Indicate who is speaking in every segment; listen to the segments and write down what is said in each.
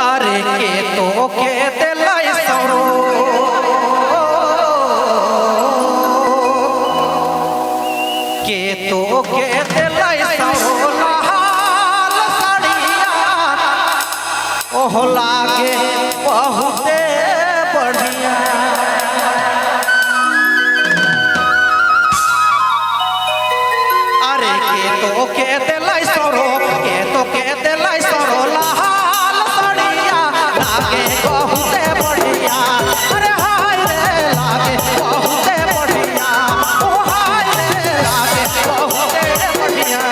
Speaker 1: अरे के तो के दिलाई सरो के तो के दिलाई सरो लाल साड़िया ओह लागे बहुते बढ़िया अरे के तो के दिलाई सरो के तो के दिलाई सरो लाल साड़िया लागे बहुते बढ़िया अरे हाय रे लागे बहुते बढ़िया ओ हाय रे लागे बहुते बढ़िया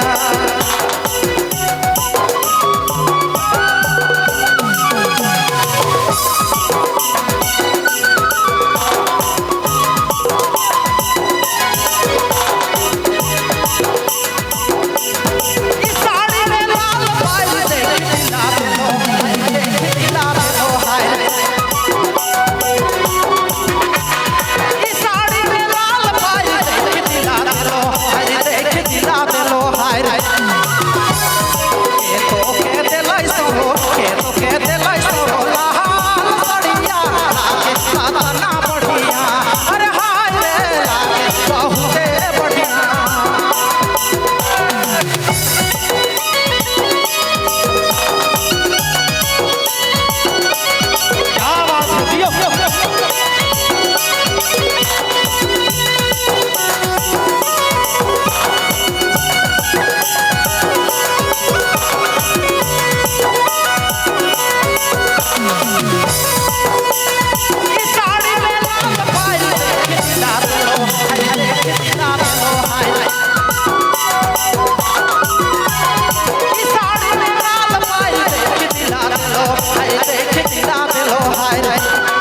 Speaker 1: Hi,